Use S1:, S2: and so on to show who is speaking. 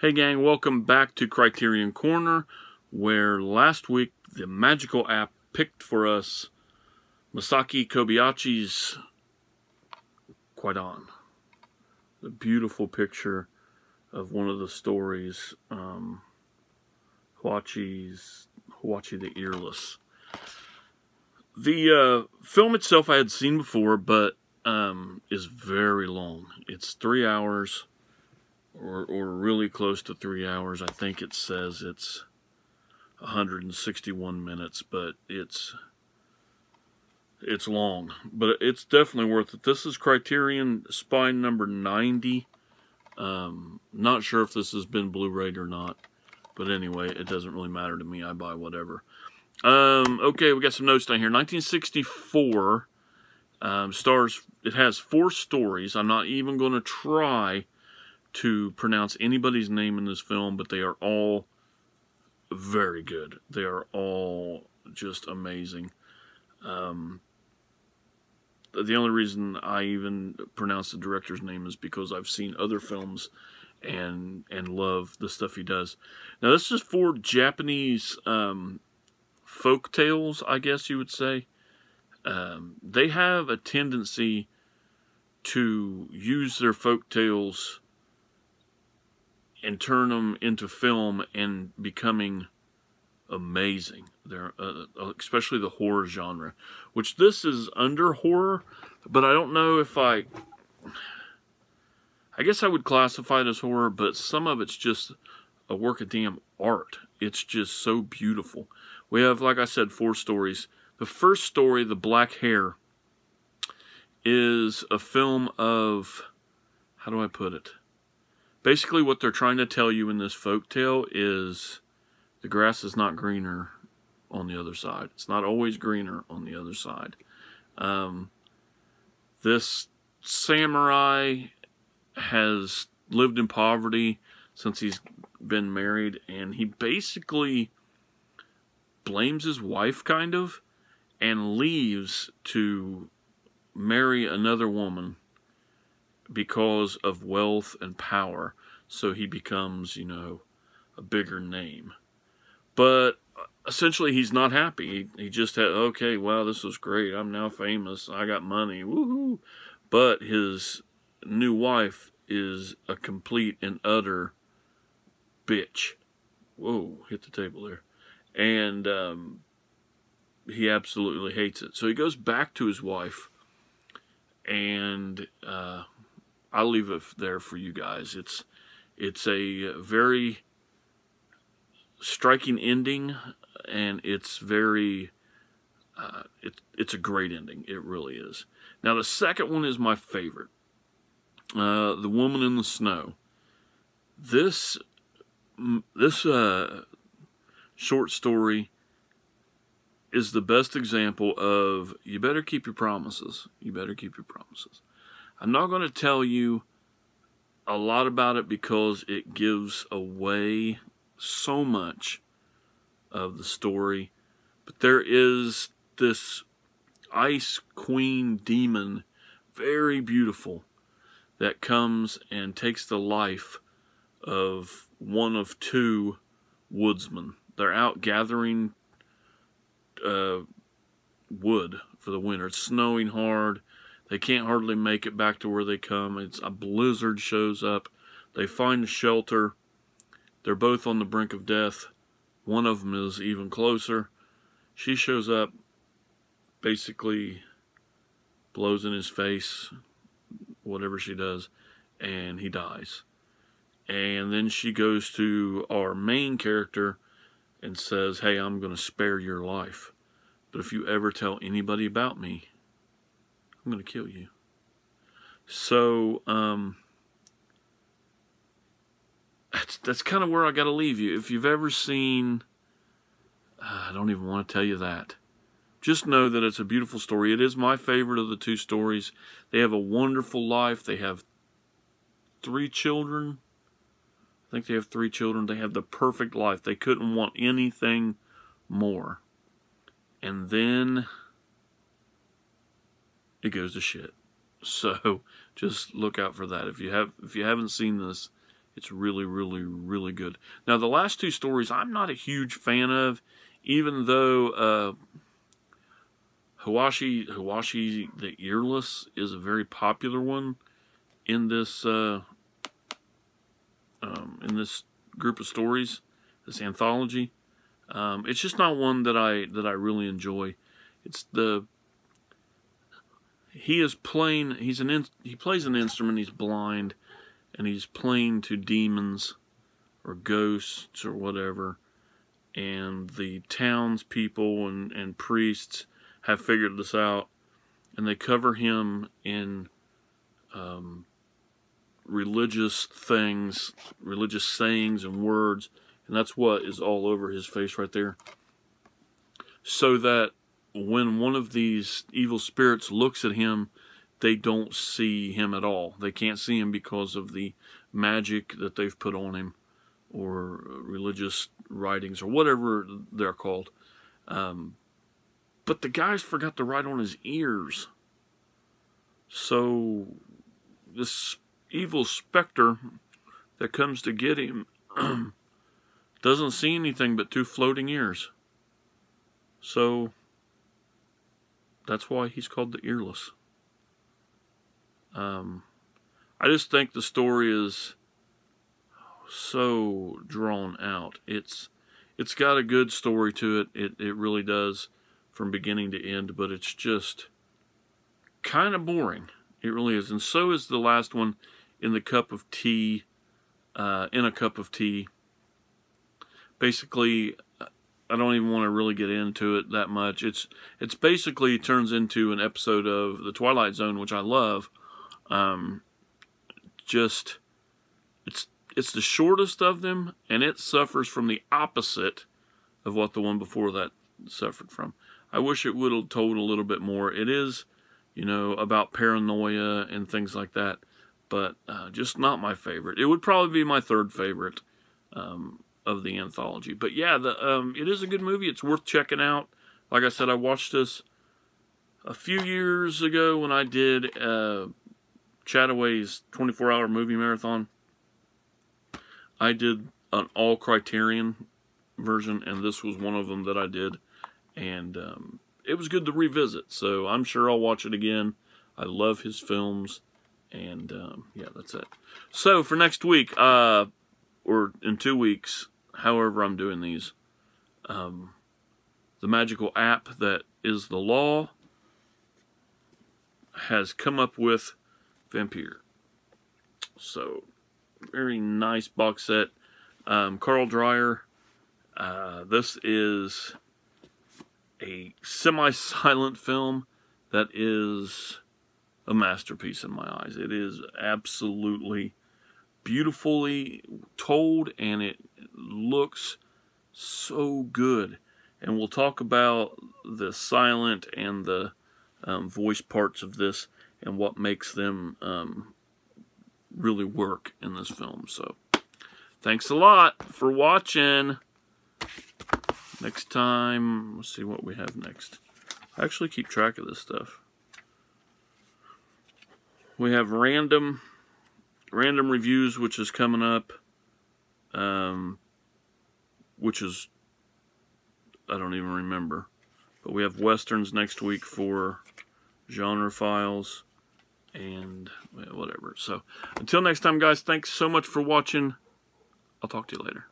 S1: Hey gang, welcome back to Criterion Corner, where last week the magical app picked for us Masaki Kobayashi's Quite On. The beautiful picture of one of the stories, Huachi the Earless. The film itself I had seen before, but is very long. It's 3 hours. Or really close to 3 hours. I think it says it's 161 minutes, but it's long. But it's definitely worth it. This is Criterion Spine number 90. Not sure if this has been Blu-rayed or not. But anyway, it doesn't really matter to me. I buy whatever. Okay, we got some notes down here. 1964 stars. It has 4 stories. I'm not even going to try to pronounce anybody's name in this film, but they are all very good. They are all just amazing. The only reason I even pronounce the director's name is because I've seen other films and love the stuff he does. Now, this is 4 Japanese folk tales, I guess you would say. They have a tendency to use their folk tales and turn them into film and becoming amazing. They're especially the horror genre, which this is under horror, but I don't know if I guess I would classify it as horror, but some of it's just a work of damn art. It's just so beautiful. We have, like I said, 4 stories. The first story, The Black Hair, is a film of, how do I put it? Basically, what they're trying to tell you in this folktale is the grass is not greener on the other side. It's not always greener on the other side. This samurai has lived in poverty since he's been married, and he basically blames his wife, kind of, and leaves to marry another woman because of wealth and power, so he becomes, you know, a bigger name. But essentially, he's not happy. He just had, okay, wow, this was great. I'm now famous. I got money. Woohoo! But his new wife is a complete and utter bitch. Whoa, hit the table there. And he absolutely hates it. So he goes back to his wife, and I'll leave it there for you guys. It's a very striking ending, and it's very it's a great ending. It really is. Now, the second one is my favorite. The Woman in the Snow. This short story is the best example of you better keep your promises. You better keep your promises. I'm not going to tell you a lot about it because it gives away so much of the story. But there is this ice queen demon, very beautiful, that comes and takes the life of one of 2 woodsmen. They're out gathering wood for the winter. It's snowing hard. They can't hardly make it back to where they come. It's a blizzard shows up. They find a shelter. They're both on the brink of death. One of them is even closer. She shows up, basically blows in his face, whatever she does, and he dies. And then she goes to our main character and says, hey, I'm going to spare your life, but if you ever tell anybody about me, I'm going to kill you. So, that's kind of where I got to leave you. If you've ever seen, I don't even want to tell you that. Just know that it's a beautiful story. It is my favorite of the 2 stories. They have a wonderful life. They have 3 children. I think they have 3 children. They have the perfect life. They couldn't want anything more. And then it goes to shit. So just look out for that. If you haven't seen this, It's really, really, really good. Now, the last two stories I'm not a huge fan of, even though Hawashi the Earless is a very popular one in this group of stories, this anthology. It's just not one that I really enjoy. It's he plays an instrument. He's blind, and he's playing to demons or ghosts or whatever. And the townspeople and priests have figured this out, and they cover him in religious things, religious sayings and words, and that's what is all over his face right there. So that when one of these evil spirits looks at him, they don't see him at all. They can't see him because of the magic that they've put on him, or religious writings, or whatever they're called. But the guys forgot to write on his ears. So this evil specter that comes to get him doesn't see anything but two floating ears. So that's why he's called the Earless. I just think the story is so drawn out. It's got a good story to it. It really does, from beginning to end, but it's just kind of boring. It really is. And so is the last one, In a Cup of Tea. Basically, I don't even want to really get into it that much. It's basically turns into an episode of The Twilight Zone, which I love. It's the shortest of them, and it suffers from the opposite of what the one before that suffered from. I wish it would have told a little bit more. It is, about paranoia and things like that, but just not my favorite. It would probably be my third favorite of the anthology. But yeah, it is a good movie. It's worth checking out. Like I said, I watched this a few years ago when I did Chataway's 24-hour movie marathon. I did an all Criterion version, and this was one of them that I did. And it was good to revisit, so I'm sure I'll watch it again. I love his films, and yeah, that's it. So for next week, or in 2 weeks, however I'm doing these, the magical app that is the law has come up with Vampire. So, very nice box set. Carl Dreyer. This is a semi-silent film that is a masterpiece in my eyes. It is absolutely beautifully told, and it looks so good. And we'll talk about the silent and the voice parts of this and what makes them really work in this film. So, thanks a lot for watching. Next time, let's see what we have next. I actually keep track of this stuff. We have random reviews, which is coming up. Which is, I don't even remember. But we have westerns next week for Genre Files and whatever. So, until next time, guys, thanks so much for watching. I'll talk to you later.